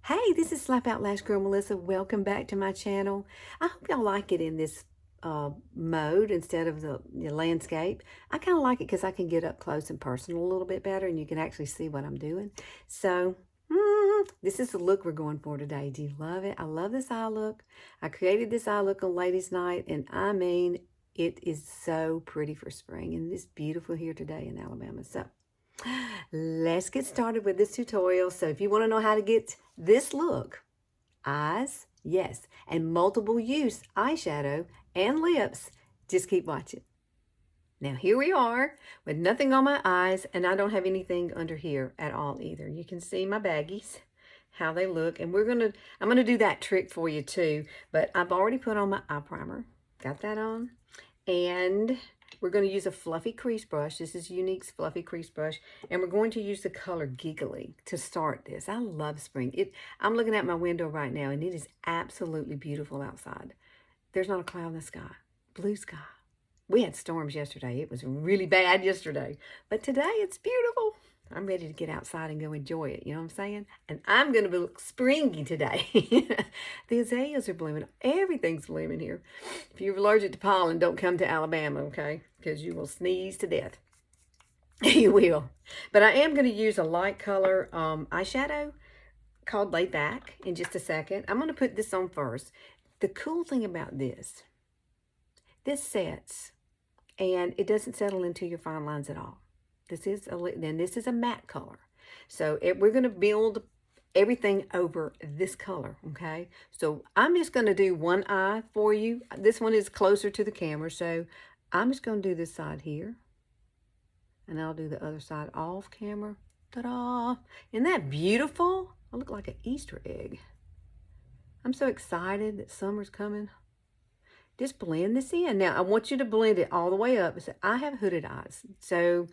Hey, this is Slap Out Lash Girl Melissa. Welcome back to my channel. I hope y'all like it in this mode instead of the landscape. I kind of like it because I can get up close and personal a little bit better and you can actually see what I'm doing. So, this is the look we're going for today. Do you love it? I love this eye look. I created this eye look on Ladies Night, and I mean, it is so pretty for spring, and it's beautiful here today in Alabama. So, let's get started with this tutorial. So if you want to know how to get this look, eyes, yes, and multiple use eyeshadow and lips, just keep watching. Now here we are with nothing on my eyes, and I don't have anything under here at all either. You can see my baggies, how they look, and I'm gonna do that trick for you too, but I've already put on my eye primer, got that on, and we're going to use a fluffy crease brush. This is Younique's fluffy crease brush, and we're going to use the color Giggly to start this. I love spring. I'm looking at my window right now, and it is absolutely beautiful outside. There's not a cloud in the sky. Blue sky. We had storms yesterday. It was really bad yesterday, but today it's beautiful. I'm ready to get outside and go enjoy it. You know what I'm saying? And I'm going to look springy today. The azaleas are blooming. Everything's blooming here. If you're allergic to pollen, don't come to Alabama, okay? Because you will sneeze to death. You will. But I am going to use a light color eyeshadow called Laid Back in just a second. I'm going to put this on first. The cool thing about this sets, and it doesn't settle into your fine lines at all. This is a matte color. So we're going to build everything over this color, okay? So I'm just going to do one eye for you. This one is closer to the camera, so I'm just going to do this side here. And I'll do the other side off camera. Ta-da! Isn't that beautiful? I look like an Easter egg. I'm so excited that summer's coming. Just blend this in. Now, I want you to blend it all the way up. So I have hooded eyes. So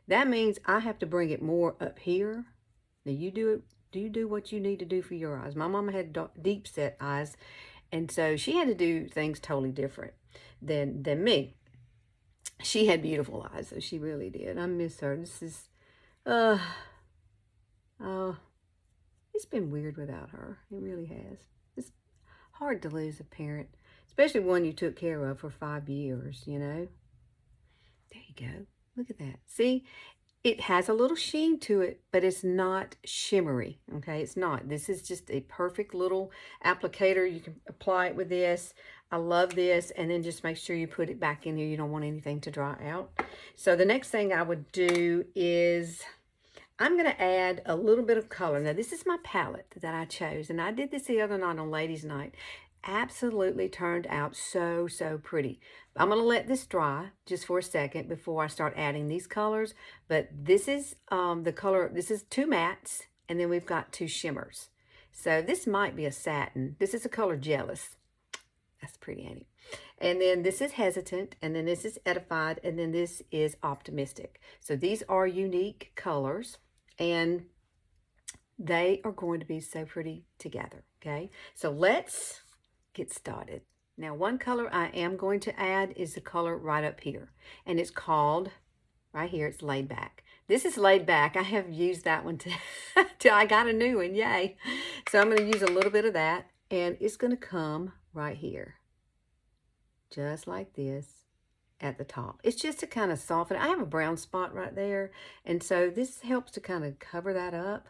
that means I have to bring it more up here. Now, you do what you need to do for your eyes. My mama had deep set eyes, and so she had to do things totally different than me. She had beautiful eyes, so she really did. I miss her. This is, oh, it's been weird without her. It really has. It's hard to lose a parent, especially one you took care of for 5 years, you know. There you go. Look at that. See, it has a little sheen to it, but it's not shimmery, okay? It's not. This is just a perfect little applicator. You can apply it with this. I love this. And then just make sure you put it back in here. You don't want anything to dry out. So the next thing I would do is I'm going to add a little bit of color. Now, this is my palette that I chose, and I did this the other night on Ladies Night. Absolutely turned out so, so pretty. I'm going to let this dry just for a second before I start adding these colors. But this is the color, this is 2 mattes, and then we've got 2 shimmers. So this might be a satin. This is the color Jealous. That's pretty, ain't it? And then this is Hesitant, and then this is Edified, and then this is Optimistic. So these are unique colors, and they are going to be so pretty together, okay? So let's get started. Now, one color I am going to add is the color right up here, and it's called, right here, it's Laid Back. This is Laid Back. I have used that one till I got a new one, yay. So I'm going to use a little bit of that, and it's going to come right here, just like this at the top. It's just to kind of soften it. I have a brown spot right there, and so this helps to kind of cover that up.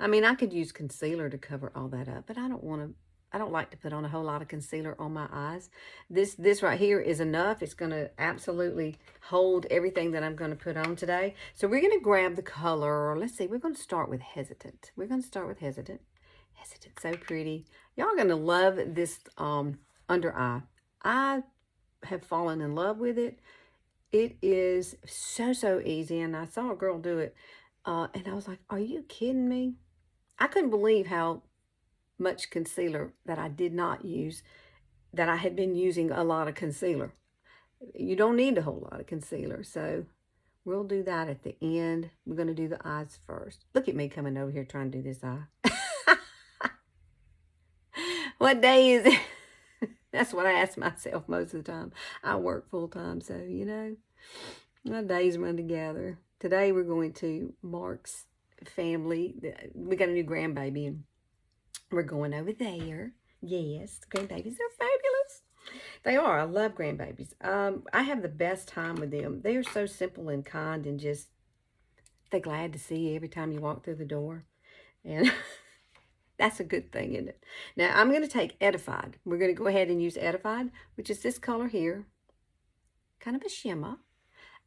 I mean, I could use concealer to cover all that up, but I don't like to put on a whole lot of concealer on my eyes. This right here is enough. It's going to absolutely hold everything that I'm going to put on today. So we're going to grab the color. Let's see. We're going to start with Hesitant. We're going to start with Hesitant. Hesitant, so pretty. Y'all are going to love this under eye. I have fallen in love with it. It is so, so easy. And I saw a girl do it. And I was like, are you kidding me? I couldn't believe how much concealer that I did not use, that I had been using a lot of concealer. You don't need a whole lot of concealer, so we'll do that at the end. We're going to do the eyes first. Look at me coming over here trying to do this eye. What day is it? That's what I ask myself most of the time. I work full time, so, you know, my days run together. Today we're going to Mark's family. We got a new grandbaby, and We're going over there. Yes, grandbabies are fabulous. They are. I love grandbabies. I have the best time with them. They are so simple and kind and just, they're glad to see you every time you walk through the door. And that's a good thing, isn't it? Now, I'm going to take Edified. We're going to go ahead and use Edified, which is this color here. Kind of a shimmer.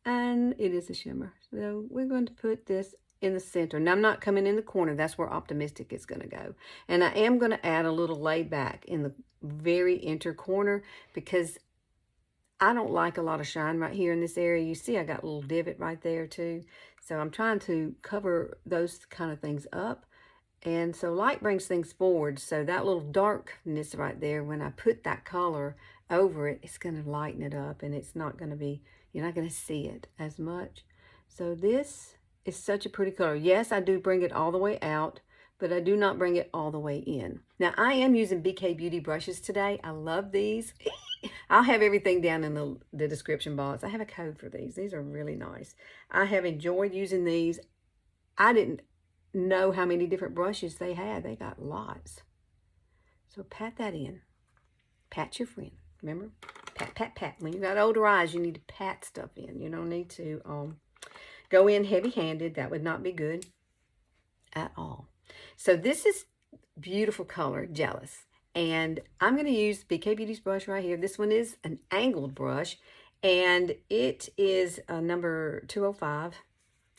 And it is a shimmer. So we're going to put this in the center. Now, I'm not coming in the corner. That's where Optimistic is going to go. And I am going to add a little laid back in the very inner corner because I don't like a lot of shine right here in this area. You see I got a little divot right there too. So I'm trying to cover those kind of things up. And so light brings things forward. So that little darkness right there, when I put that color over it, it's going to lighten it up and it's not going to be, you're not going to see it as much. So this is such a pretty color. Yes, I do bring it all the way out, but I do not bring it all the way in. Now, I am using BK Beauty brushes today. I love these. I'll have everything down in the description box. I have a code for these. These are really nice. I have enjoyed using these. I didn't know how many different brushes they had. They got lots. So pat that in. Pat your friend. Remember? Pat, pat, pat. When you got older eyes, you need to pat stuff in. You don't need to go in heavy-handed. That would not be good at all. So this is beautiful color, Jealous. And I'm going to use BK Beauty's brush right here. This one is an angled brush, and it is number 205.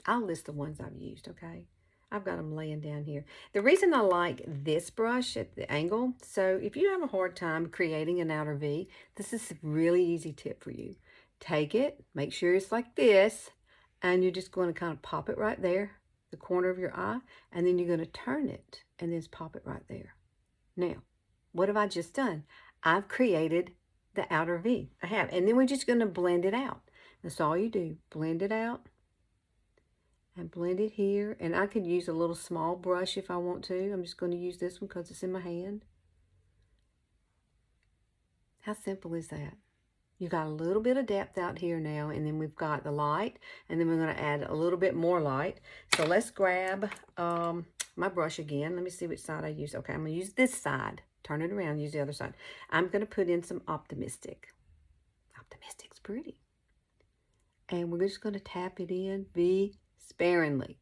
I'll list the ones I've used, okay? I've got them laying down here. The reason I like this brush at the angle, so if you have a hard time creating an outer V, this is a really easy tip for you. Take it, make sure it's like this, and you're just going to kind of pop it right there, the corner of your eye, and then you're going to turn it and then pop it right there. Now, what have I just done? I've created the outer V. I have. And then we're just going to blend it out. That's all you do. Blend it out. And blend it here. And I could use a little small brush if I want to. I'm just going to use this one because it's in my hand. How simple is that? You got a little bit of depth out here now. And then we've got the light. And then we're going to add a little bit more light. So let's grab my brush again. Let me see which side I use. Okay, I'm going to use this side. Turn it around, use the other side. I'm going to put in some Optimistic. Optimistic's pretty. And we're just going to tap it in sparingly.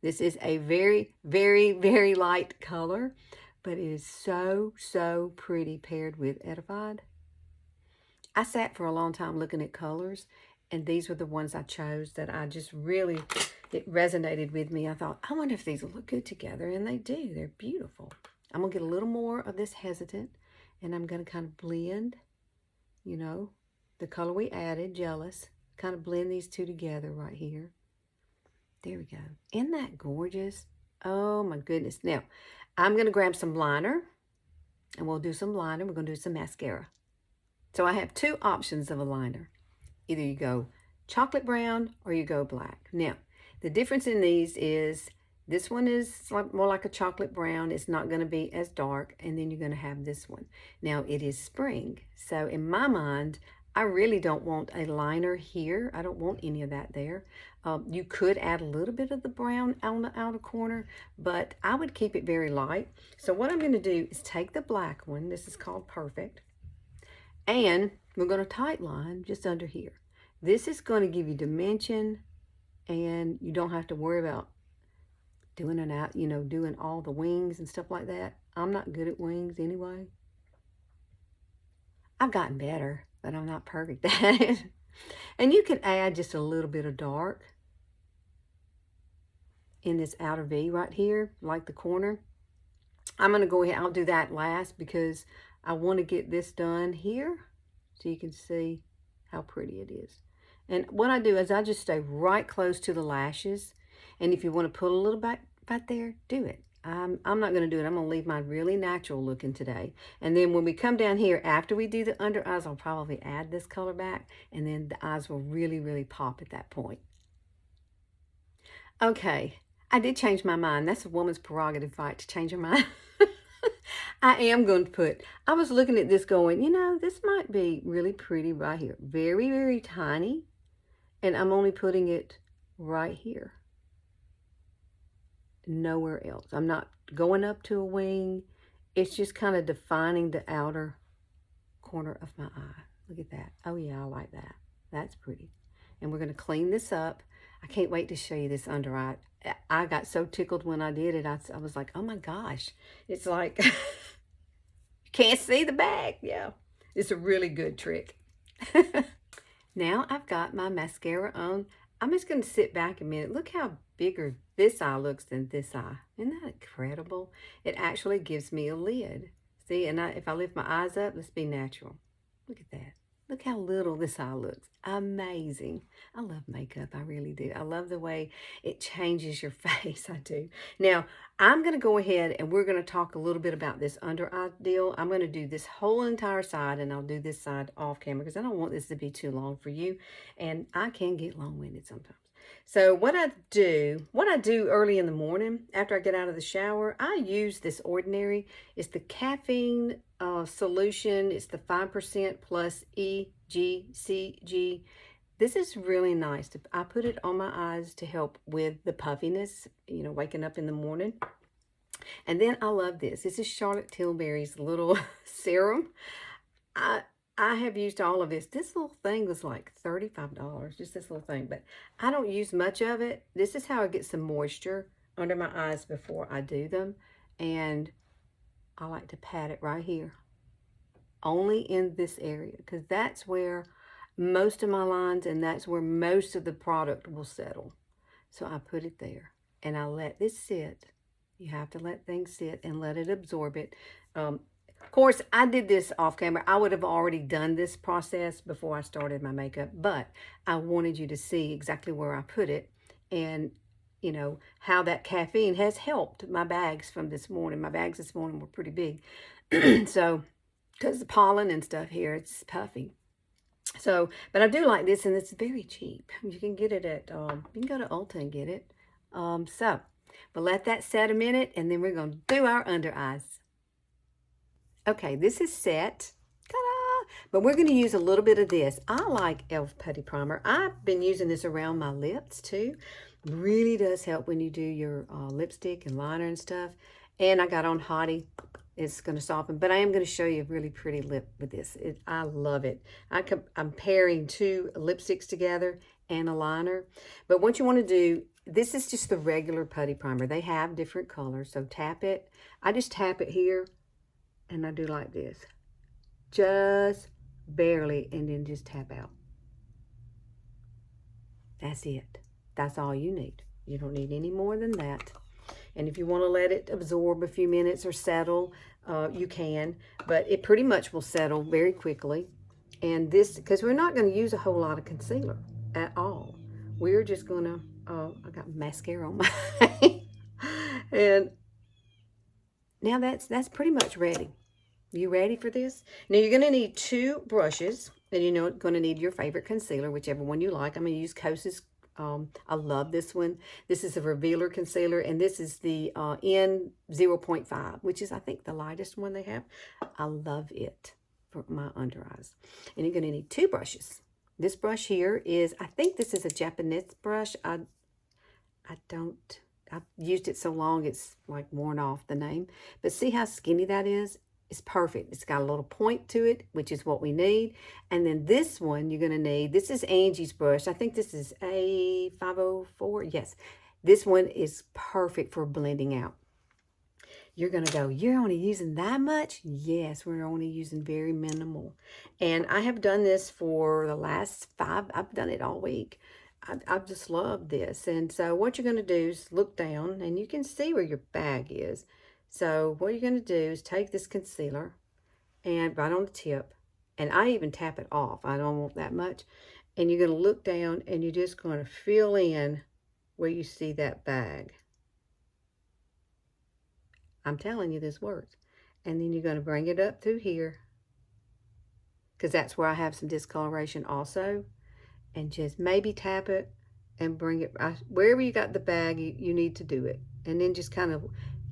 This is a very, very, very light color, but it is so, so pretty paired with Edified. I sat for a long time looking at colors, and these were the ones I chose that I just really, it resonated with me. I thought, I wonder if these will look good together, and they do. They're beautiful. I'm going to get a little more of this Hesitant, and I'm going to kind of blend, you know, the color we added, Jealous. Kind of blend these two together right here. There we go. Isn't that gorgeous? Oh, my goodness. Now, I'm going to grab some liner, and we'll do some liner. We're going to do some mascara. So I have two options of a liner. Either you go chocolate brown or you go black. Now, the difference in these is this one is more like a chocolate brown. It's not going to be as dark. And then you're going to have this one. Now, it is spring. So in my mind, I really don't want a liner here. I don't want any of that there. You could add a little bit of the brown on the outer corner, but I would keep it very light. So what I'm going to do is take the black one. This is called Perfect. And we're going to tight line just under here. This is going to give you dimension, and you don't have to worry about doing it out, you know, doing all the wings and stuff like that. I'm not good at wings anyway. I've gotten better, but I'm not perfect at it. And you can add just a little bit of dark in this outer V right here, like the corner. I'm going to go ahead, I'll do that last because I want to get this done here so you can see how pretty it is. And what I do is I just stay right close to the lashes. And if you want to put a little back right there, do it. I'm not going to do it. I'm going to leave mine really natural looking today. And then when we come down here, after we do the under eyes, I'll probably add this color back. And then the eyes will really, really pop at that point. Okay, I did change my mind. That's a woman's prerogative, right, to change her mind. I am going to put, I was looking at this going, you know, this might be really pretty right here. Very, very tiny. And I'm only putting it right here. Nowhere else. I'm not going up to a wing. It's just kind of defining the outer corner of my eye. Look at that. Oh yeah, I like that. That's pretty. And we're going to clean this up. I can't wait to show you this under eye. I got so tickled when I did it. I was like, oh my gosh. It's like, you can't see the bag. Yeah, it's a really good trick. Now I've got my mascara on. I'm just going to sit back a minute. Look how bigger this eye looks than this eye. Isn't that incredible? It actually gives me a lid. See, and if I lift my eyes up, let's be natural. Look at that. Look how little this eye looks. Amazing. I love makeup. I really do. I love the way it changes your face. I do. Now, I'm going to go ahead and we're going to talk a little bit about this under eye deal. I'm going to do this whole entire side, and I'll do this side off camera because I don't want this to be too long for you. And I can get long-winded sometimes. So what I do early in the morning after I get out of the shower, I use this Ordinary. It's the caffeine solution. It's the 5% plus EGCG. This is really nice. I put it on my eyes to help with the puffiness, you know, waking up in the morning. And then I love this. This is Charlotte Tilbury's little serum. I have used all of this. This little thing was like $35, just this little thing, but I don't use much of it. This is how I get some moisture under my eyes before I do them. And I like to pat it right here, only in this area, because that's where most of my lines and that's where most of the product will settle. So I put it there and I let this sit. You have to let things sit and let it absorb it. Of course, I did this off camera. I would have already done this process before I started my makeup, but I wanted you to see exactly where I put it and, you know, how that caffeine has helped my bags from this morning. My bags this morning were pretty big. So, because the pollen and stuff here, it's puffy. So, but I do like this, and it's very cheap. You can get it at, you can go to Ulta and get it. But let that set a minute, and then we're going to do our under eyes. Okay, this is set. Ta-da! But we're going to use a little bit of this. I like e.l.f. Putty Primer. I've been using this around my lips too. Really does help when you do your lipstick and liner and stuff. And I got on Hottie. It's going to soften. But I am going to show you a really pretty lip with this. I love it. I'm pairing two lipsticks together and a liner. But what you want to do, this is just the regular Putty Primer. They have different colors. So tap it. I just tap it here. And I do like this. Just barely, and then just tap out. That's it. That's all you need. You don't need any more than that. And if you want to let it absorb a few minutes or settle, you can. But it pretty much will settle very quickly. And this, because we're not going to use a whole lot of concealer at all. We're just going to, I got mascara on my hand. And now that's pretty much ready. You ready for this? Now you're going to need two brushes, and you're going to need your favorite concealer, whichever one you like. I'm going to use KOSAS. I love this one. This is a revealer concealer, and this is the N0.5, which is, I think, the lightest one they have. I love it for my under eyes. And you're going to need two brushes. This brush here is, I think this is a Japanese brush. I've used it so long, it's like worn off the name. But see how skinny that is? It's perfect. It's got a little point to it, which is what we need. And then this one you're going to need, this is Angie's brush. I think this is A504. Yes, this one is perfect for blending out. You're going to go, you're only using that much? Yes, we're only using very minimal. And I have done this for the last I've done it all week. I've just loved this. And so what you're going to do is look down, and you can see where your bag is. So what you're going to do is take this concealer and right on the tip, and I even tap it off. I don't want that much. And you're going to look down, and you're just going to fill in where you see that bag. I'm telling you, this works. And then you're going to bring it up through here, because that's where I have some discoloration also. And just maybe tap it and bring it wherever you got the bag, you need to do it. And then just kind of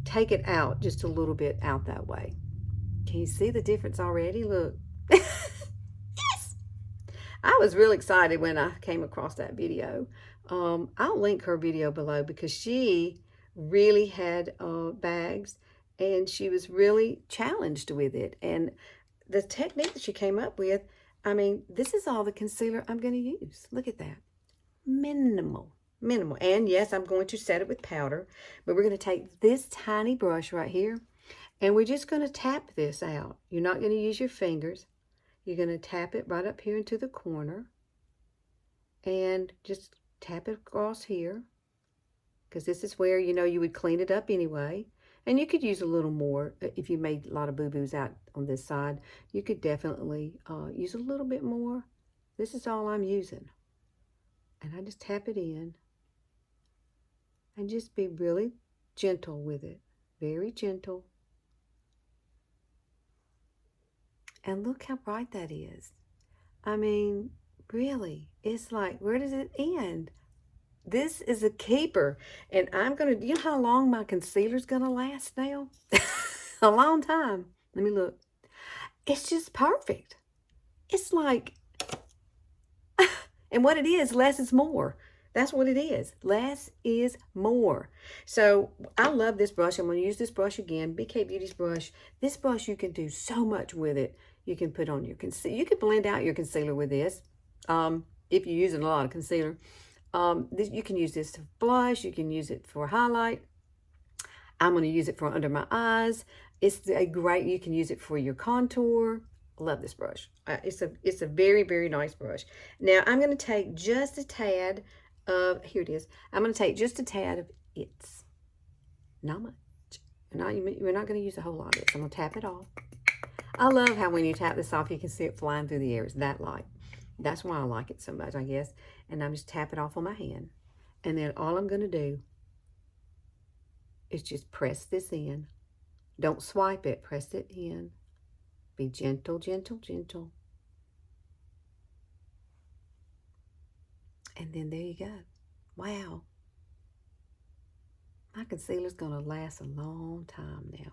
take it out just a little bit out that way. Can you see the difference already? Look. Yes! I was really excited when I came across that video. I'll link her video below because she really had bags, and she was really challenged with it. And the technique that she came up with, I mean, this is all the concealer I'm going to use. Look at that. Minimal. Minimal. And yes, I'm going to set it with powder, but we're going to take this tiny brush right here, and we're just going to tap this out. You're not going to use your fingers. You're going to tap it right up here into the corner, and just tap it across here, because this is where, you know, you would clean it up anyway. And you could use a little more if you made a lot of boo-boos out on this side. You could definitely use a little bit more. This is all I'm using. And I just tap it in. And just be really gentle with it. Very gentle. And look how bright that is. I mean, really, it's like, where does it end? This is a keeper. And I'm going to, you know how long my concealer's going to last now? A long time. Let me look. It's just perfect. It's like, and what it is, less is more. That's what it is. Less is more. So I love this brush. I'm going to use this brush again, BK Beauty's brush. This brush, you can do so much with it. You can put on your concealer. You can blend out your concealer with this if you're using a lot of concealer. You can use this to blush. You can use it for highlight. I'm going to use it for under my eyes. It's a great, you can use it for your contour. Love this brush. It's a very, very nice brush. Now I'm going to take just a tad of, here it is. I'm going to take just a tad of its. Not much. We're not going to use a whole lot of it. So I'm going to tap it off. I love how when you tap this off, you can see it flying through the air. It's that light. That's why I like it so much, I guess. And I'm just tap it off on my hand. And then all I'm going to do is just press this in. Don't swipe it. Press it in. Be gentle, gentle, gentle. And then there you go. Wow. My concealer's going to last a long time now.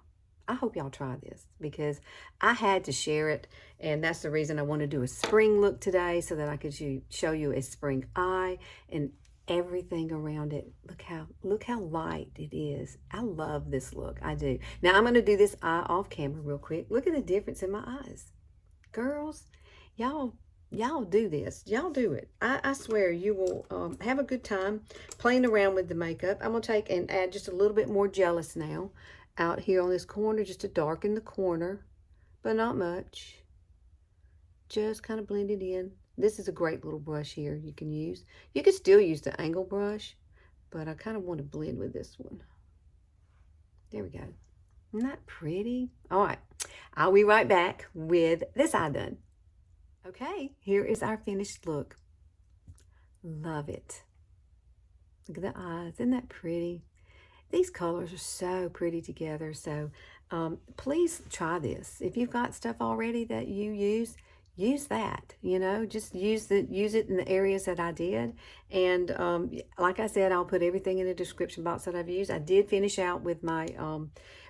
I hope y'all try this because I had to share it, and that's the reason I want to do a spring look today so that I could show you a spring eye and everything around it. Look how light it is. I love this look. I do. Now I'm going to do this eye off camera real quick. Look at the difference in my eyes. Girls, y'all do this. Y'all do it. I swear you will have a good time playing around with the makeup. I'm going to take and add just a little bit more Jealous now out here on this corner just to darken the corner, but not much. Just kind of blend it in. This is a great little brush here you can use. You could still use the angle brush, but I kind of want to blend with this one. There we go. Isn't that pretty? All right. I'll be right back with this eye done. Okay, here is our finished look. Love it. Look at the eyes. Isn't that pretty? These colors are so pretty together. So please try this. If you've got stuff already that you use that, you know, just use it in the areas that I did. And like I said, I'll put everything in the description box that I've used. I did finish out with my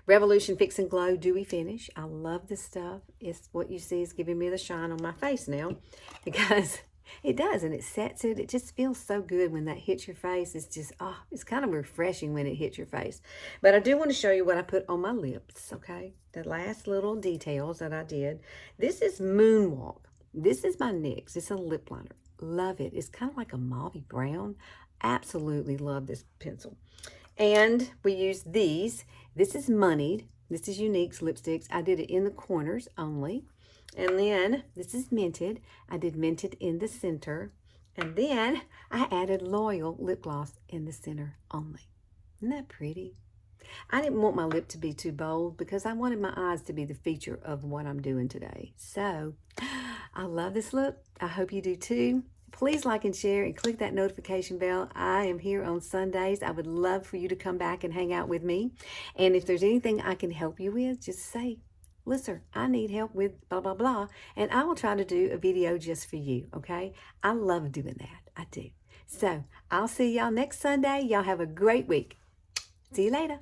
Revolution Fix and Glow Dewy Finish. I love this stuff. It's what you see is giving me the shine on my face now because it does, and it sets it. It just feels so good when that hits your face. It's just, it's kind of refreshing when it hits your face. But I do want to show you what I put on my lips, okay? The last little details that I did. This is Moonwalk. This is my NYX. It's a lip liner. Love it. It's kind of like a mauvey brown. Absolutely love this pencil. And we use these. This is Moneyed. This is Younique's lipsticks. I did it in the corners only. And then this is Minted. I did Minted in the center. And then I added Loyal lip gloss in the center only. Isn't that pretty? I didn't want my lip to be too bold because I wanted my eyes to be the feature of what I'm doing today. So I love this look. I hope you do too. Please like and share and click that notification bell. I am here on Sundays. I would love for you to come back and hang out with me. And if there's anything I can help you with, just say, listen, I need help with blah, blah, blah, and I will try to do a video just for you, okay? I love doing that. I do. So I'll see y'all next Sunday. Y'all have a great week. See you later.